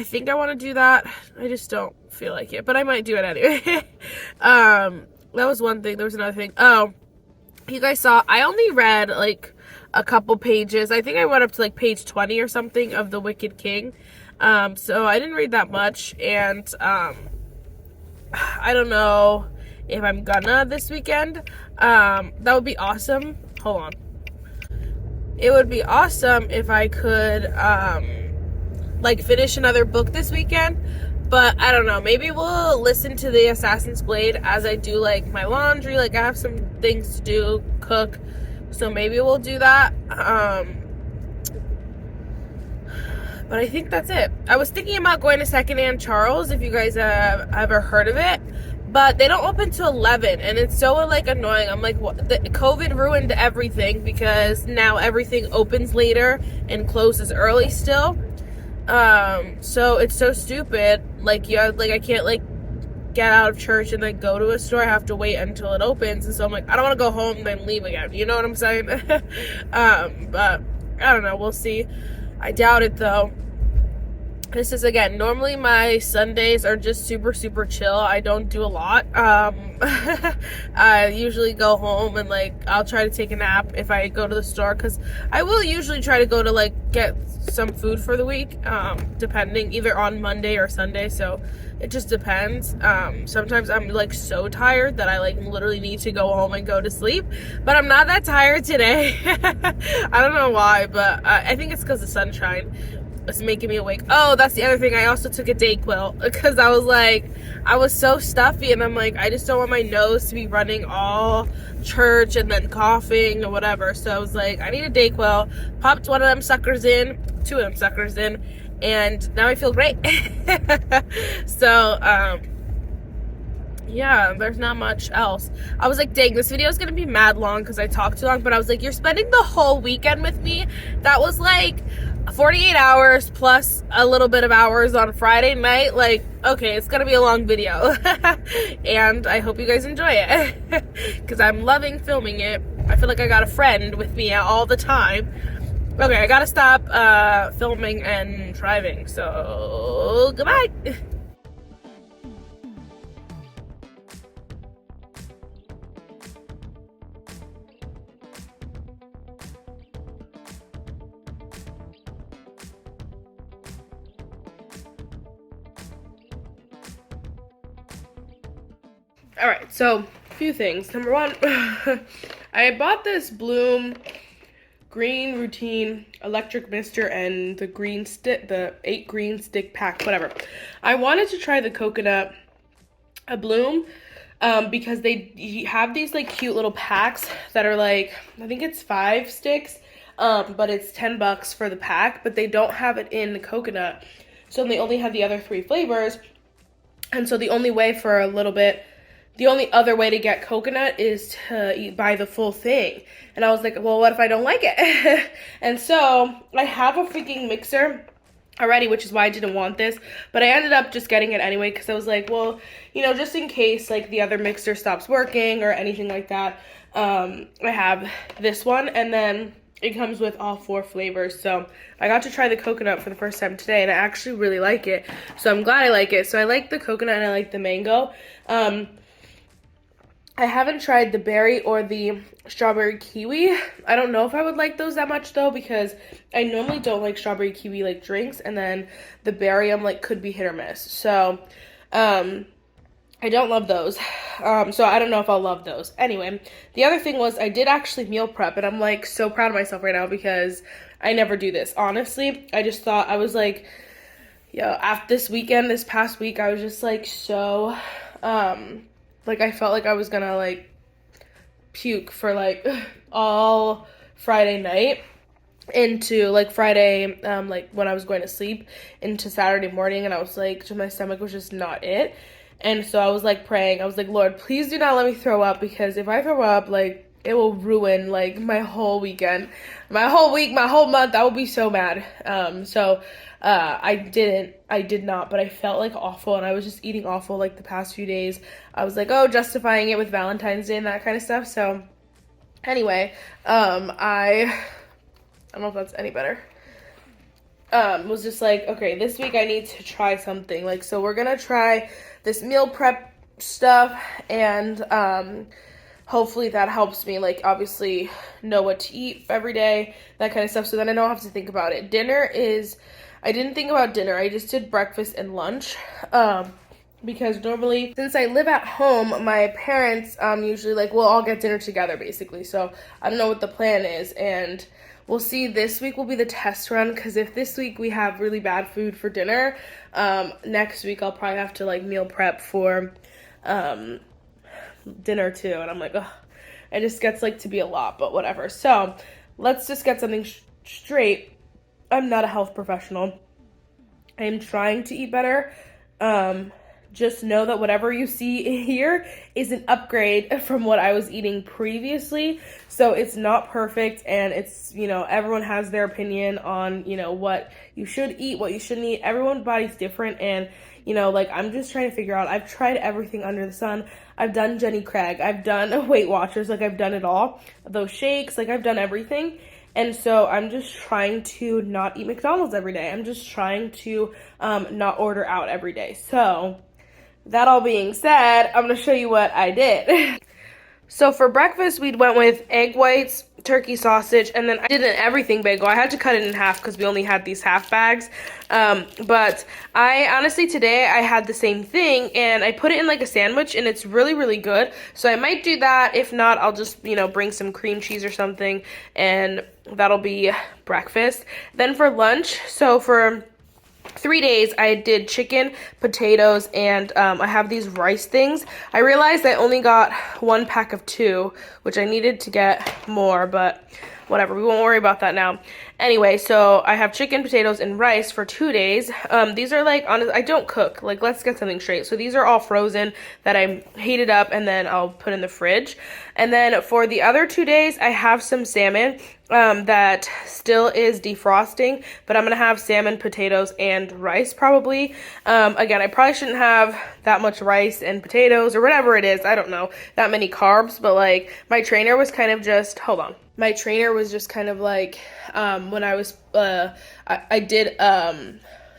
think I want to do that. I just don't feel like it, but I might do it anyway. That was one thing. There was another thing. Oh, you guys saw I only read like a couple pages. I think I went up to like page 20 or something of The Wicked King. So I didn't read that much, and I don't know if I'm gonna this weekend. That would be awesome. Hold on. It would be awesome if I could like finish another book this weekend, but I don't know. Maybe we'll listen to the Assassin's Blade as I do like my laundry. Like I have some things to do, cook, so maybe we'll do that. But I think that's it. I was thinking about going to Secondhand Charles, if you guys have ever heard of it. But they don't open till 11, and it's so, like, annoying. I'm like, what? The COVID ruined everything because now everything opens later and closes early still. So it's so stupid. Like, yeah, like, I can't, like, get out of church and, like, go to a store. I have to wait until it opens. And so I'm like, I don't want to go home and then leave again. You know what I'm saying? But I don't know. We'll see. I doubt it, though. This is, again, normally my Sundays are just super, super chill. I don't do a lot. I usually go home and, like, I'll try to take a nap if I go to the store, because I will usually try to go to, like, get some food for the week, depending, either on Monday or Sunday, so it just depends. Sometimes I'm, like, so tired that I, like, literally need to go home and go to sleep, but I'm not that tired today. I don't know why, but I think it's because of sunshine. It's making me awake. Oh, that's the other thing. I also took a Dayquil because I was like, I was so stuffy, and I'm like, I just don't want my nose to be running all church and then coughing or whatever. So I was like, I need a Dayquil. Popped one of them suckers in, two of them suckers in, and now I feel great. So, yeah, there's not much else. I was like, dang, this video is gonna be mad long because I talked too long, but I was like, you're spending the whole weekend with me. That was like 48 hours plus a little bit of hours on Friday night. Like, okay, it's gonna be a long video. And I hope you guys enjoy it because I'm loving filming it. I feel like I got a friend with me all the time. Okay, I gotta stop filming and driving, so goodbye. Alright, so a few things. Number one, I bought this Bloom green routine electric mister and the green stick, the 8 green stick pack, whatever. I wanted to try the coconut Bloom because they have these like cute little packs that are like, I think it's 5 sticks, but it's $10 for the pack, but they don't have it in the coconut. So they only had the other 3 flavors. And so the only other way to get coconut is to buy the full thing. And I was like, well, what if I don't like it? And so I have a freaking mixer already, which is why I didn't want this, but I ended up just getting it anyway because I was like, well, you know, just in case like the other mixer stops working or anything like that, I have this one, and then it comes with all 4 flavors. So I got to try the coconut for the first time today, and I actually really like it, so I'm glad I like it. So I like the coconut and I like the mango. I haven't tried the berry or the strawberry kiwi. I don't know if I would like those that much though, because I normally don't like strawberry kiwi like drinks, and then the berry I'm like could be hit or miss. So I don't love those. So I don't know if I'll love those. Anyway, the other thing was I did actually meal prep, and I'm like so proud of myself right now because I never do this. Honestly, I just thought I was like, yeah, after this past week, I was just like so like I felt like I was gonna like puke for like all Friday night into like Friday, like when I was going to sleep into Saturday morning, and I was like, my stomach was just not it. And so I was like praying. I was like, Lord, please do not let me throw up, because if I throw up, like it will ruin like my whole weekend, my whole week, my whole month. I will be so mad. I did not, but I felt like awful, and I was just eating awful like the past few days. I was like, oh, justifying it with Valentine's Day and that kind of stuff. So anyway, I don't know if that's any better. Was just like, okay, this week I need to try something. Like, so we're gonna try this meal prep stuff, and hopefully that helps me, like, obviously know what to eat every day, that kind of stuff, so then I don't have to think about it. I didn't think about dinner. I just did breakfast and lunch, because normally, since I live at home, my parents usually, like, we'll all get dinner together, basically, so I don't know what the plan is, and we'll see. This week will be the test run, because if this week we have really bad food for dinner, next week I'll probably have to, like, meal prep for dinner too, and I'm like, ugh, it just gets, like, to be a lot, but whatever. So let's just get something straight. I'm not a health professional. I am trying to eat better. Just know that whatever you see here is an upgrade from what I was eating previously. So it's not perfect, and it's, you know, everyone has their opinion on, you know, what you should eat, what you shouldn't eat. Everyone's body's different, and, you know, like, I'm just trying to figure out. I've tried everything under the sun. I've done Jenny Craig. I've done Weight Watchers. Like, I've done it all. Those shakes, like, I've done everything. And so I'm just trying to not eat McDonald's every day. I'm just trying to not order out every day. So that all being said, I'm going to show you what I did. So for breakfast, we went with egg whites, turkey sausage, and then I did an everything bagel. I had to cut it in half because we only had these half bags. But I honestly, today I had the same thing, and I put it in like a sandwich, and it's really, really good. So I might do that. If not, I'll just, you know, bring some cream cheese or something, and that'll be breakfast. Then for lunch, so for 3 days, I did chicken, potatoes, and I have these rice things. I realized I only got 1 pack of 2, which I needed to get more, but whatever, we won't worry about that now. Anyway, so I have chicken, potatoes, and rice for 2 days. These are like, honest, I don't cook. Like, let's get something straight. So these are all frozen that I heated up, and then I'll put in the fridge. And then for the other 2 days, I have some salmon that still is defrosting, but I'm gonna have salmon, potatoes, and rice probably. Again, I probably shouldn't have that much rice and potatoes or whatever it is. I don't know, that many carbs, but like my trainer was kind of just, hold on. My trainer was just kind of like, when I was,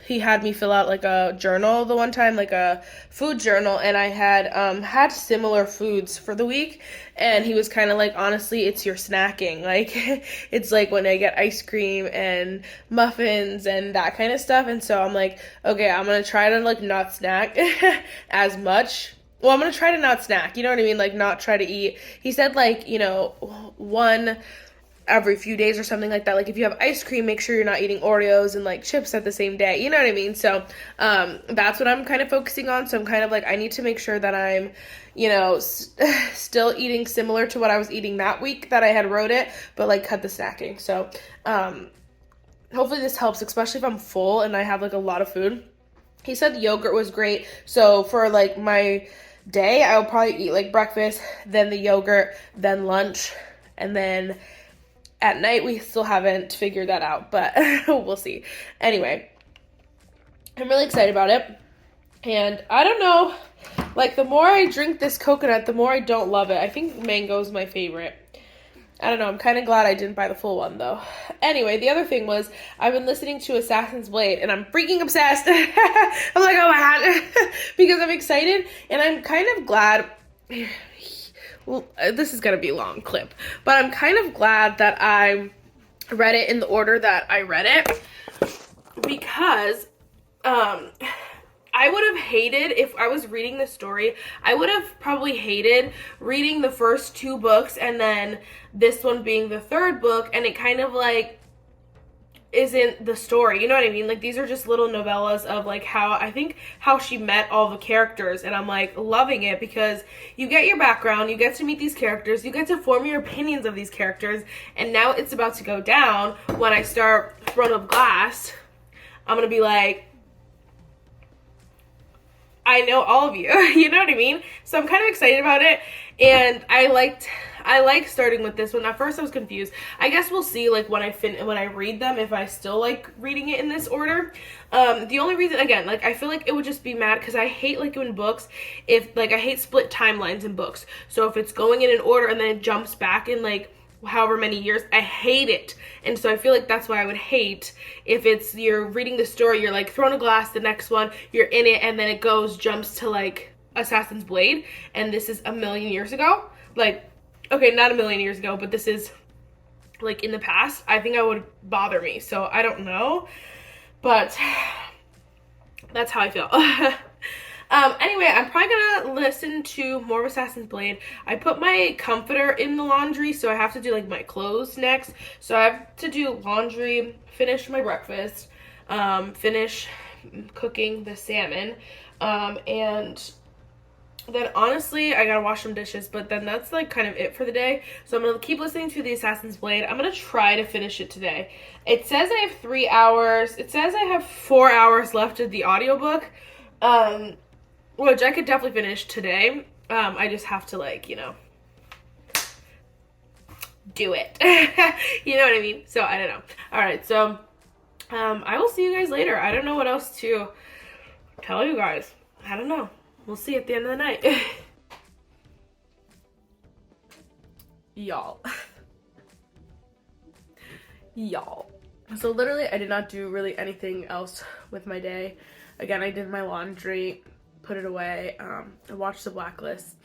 he had me fill out like a journal the one time, like a food journal, and I had had similar foods for the week, and he was kind of like, honestly, it's your snacking. Like, it's like when I get ice cream and muffins and that kind of stuff, and so I'm like, okay, I'm gonna try to like not snack as much. Well, I'm gonna try to not snack, you know what I mean? Like, not try to eat. He said, like, you know, one every few days or something like that. Like, if you have ice cream, make sure you're not eating Oreos and like chips at the same day, you know what I mean? So that's what I'm kind of focusing on. So I'm kind of like, I need to make sure that I'm, you know, still eating similar to what I was eating that week that I had wrote it, but like cut the snacking. So hopefully this helps, especially if I'm full and I have like a lot of food. He said yogurt was great. So for like my day, I'll probably eat like breakfast, then the yogurt, then lunch, and then at night we still haven't figured that out, but we'll see. Anyway, I'm really excited about it. And I don't know, like the more I drink this coconut, the more I don't love it. I think mango is my favorite. I don't know, I'm kind of glad I didn't buy the full one though. Anyway, the other thing was I've been listening to Assassin's Blade and I'm freaking obsessed. I'm like, oh my god, because I'm excited and I'm kind of glad. Well, this is going to be a long clip, but I'm kind of glad that I read it in the order that I read it, because I would have hated, if I was reading the story, I would have probably hated reading the first 2 books and then this one being the 3rd book, and it kind of like isn't the story, you know what I mean? Like these are just little novellas of like how she met all the characters, and I'm like loving it because you get your background, you get to meet these characters, you get to form your opinions of these characters, and now it's about to go down when I start Throne of Glass. I'm gonna be like, I know all of you, you know what I mean? So I'm kind of excited about it, and I like starting with this one. At first I was confused. I guess we'll see like when I read them if I still like reading it in this order. The only reason, again, like I feel like it would just be mad because I hate like in books, if like I hate split timelines in books. So if it's going in an order and then it jumps back in like however many years, I hate it. And so I feel like that's why I would hate if it's you're reading the story, you're like Throne of Glass, the next one, you're in it, and then it jumps to like Assassin's Blade, and this is a million years ago. Like, okay, not a million years ago, but this is like in the past. I think it would bother me. So I don't know, but that's how I feel. Anyway, I'm probably gonna listen to more of Assassin's Blade. I put my comforter in the laundry, so I have to do like my clothes next. So I have to do laundry, finish my breakfast, finish cooking the salmon, and then honestly I gotta wash some dishes, but then that's like kind of it for the day. So I'm gonna keep listening to the Assassin's Blade. I'm gonna try to finish it today. It says I have 3 hours. It says I have 4 hours left of the audiobook, which I could definitely finish today. I just have to like, you know, do it. You know what I mean? So I don't know. All right, so I will see you guys later. I don't know what else to tell you guys. I don't know. We'll see at the end of the night. Y'all. So literally I did not do really anything else with my day. Again, I did my laundry, put it away, I watched The Blacklist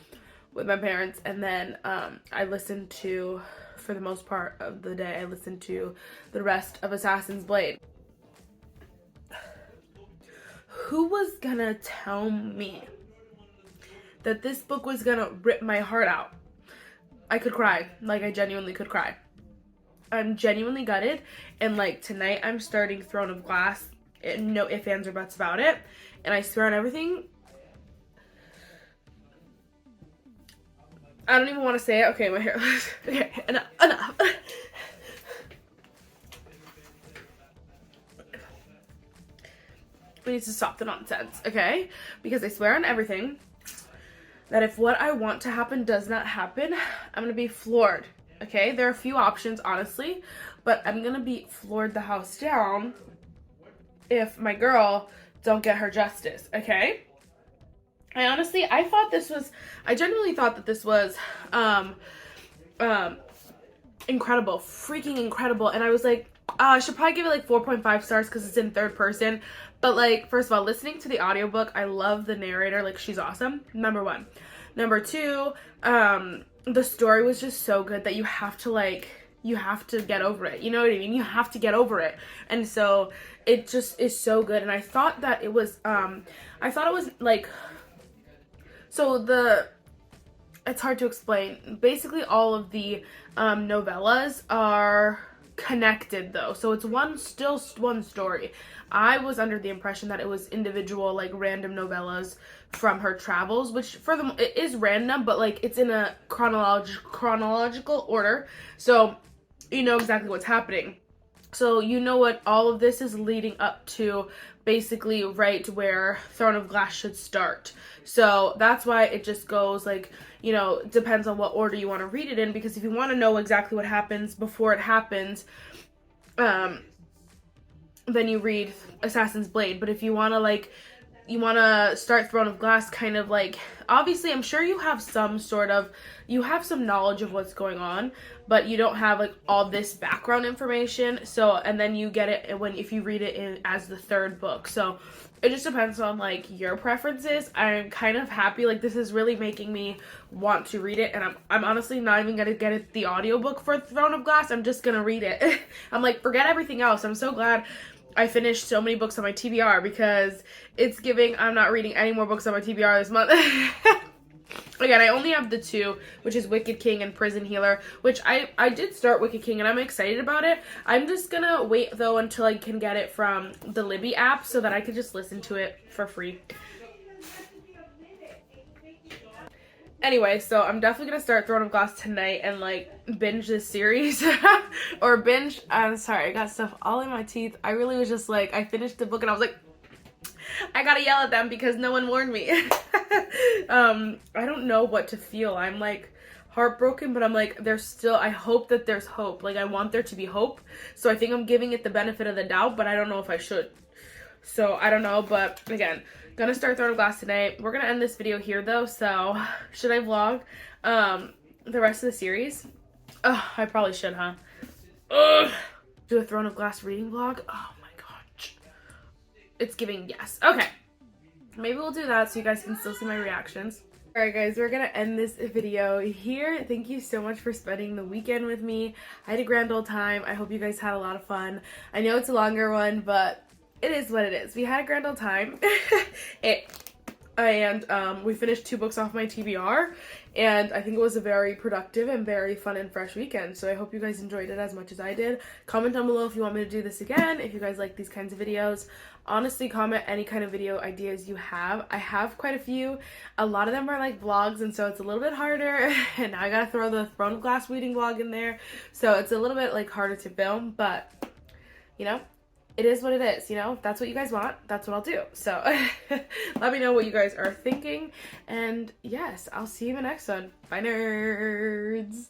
with my parents, and then I listened to, for the most part of the day, I listened to the rest of Assassin's Blade. Who was gonna tell me that this book was gonna rip my heart out? I could cry. Like, I genuinely could cry. I'm genuinely gutted, and like tonight I'm starting Throne of Glass. No ifs, ands, or buts about it. And I swear on everything, I don't even want to say it. Okay, my hair. Okay, enough. We need to stop the nonsense, okay? Because I swear on everything that if what I want to happen does not happen, I'm gonna be floored, okay? There are a few options, honestly, but I'm gonna be floored the house down if my girl don't get her justice, okay? I genuinely thought that this was incredible, freaking incredible. And I was like, I should probably give it like 4.5 stars because it's in 3rd person. But like, first of all, listening to the audiobook, I love the narrator, like she's awesome, number 1. Number 2, the story was just so good that you have to get over it, you know what I mean? You have to get over it. And so it just is so good. And I thought that it was like, so it's hard to explain. Basically all of the novellas are connected though, so it's still one story. I was under the impression that it was individual, like random novellas from her travels, which for them it is random, but like it's in a chronological order, so you know exactly what's happening. So you know what all of this is leading up to, basically right where Throne of Glass should start. So that's why it just goes like, you know, depends on what order you want to read it in, because if you want to know exactly what happens before it happens, then you read Assassin's Blade. But if you want to like, you want to start Throne of Glass kind of like, obviously I'm sure you have some knowledge of what's going on, but you don't have like all this background information. So, and then you get it if you read it as the third book. So it just depends on like your preferences. I'm kind of happy, like this is really making me want to read it, and I'm honestly not even gonna get it the audiobook for Throne of Glass. I'm just gonna read it. I'm like, forget everything else. I'm so glad I finished so many books on my TBR, because it's giving I'm not reading any more books on my TBR this month. Again, I only have the 2, which is Wicked King and Prison Healer, which I did start Wicked King and I'm excited about it. I'm just gonna wait though until I can get it from the Libby app so that I can just listen to it for free. Anyway, so I'm definitely gonna start Throne of Glass tonight and like binge this series. Or binge, I'm sorry, I got stuff all in my teeth. I really was just like, I finished the book and I was like, I gotta yell at them because no one warned me. I don't know what to feel. I'm like heartbroken, but I'm like, I hope that there's hope. Like I want there to be hope. So I think I'm giving it the benefit of the doubt, but I don't know if I should. So I don't know, but again, gonna start Throne of Glass tonight. We're gonna end this video here though, so should I vlog the rest of the series? I probably should, huh? Do a Throne of Glass reading vlog? Oh my gosh. It's giving yes. Okay. Maybe we'll do that so you guys can still see my reactions. Alright guys, we're gonna end this video here. Thank you so much for spending the weekend with me. I had a grand old time. I hope you guys had a lot of fun. I know it's a longer one, but it is what it is. We had a grand old time. We finished 2 books off my TBR, and I think it was a very productive and very fun and fresh weekend. So I hope you guys enjoyed it as much as I did. Comment down below if you want me to do this again, if you guys like these kinds of videos. Honestly, comment any kind of video ideas you have. I have quite a few. A lot of them are like vlogs, and so it's a little bit harder. And now I gotta throw the Throne of Glass reading vlog in there, so it's a little bit like harder to film, but you know, it is what it is, you know? If that's what you guys want, that's what I'll do. So let me know what you guys are thinking. And yes, I'll see you in the next one. Bye, nerds.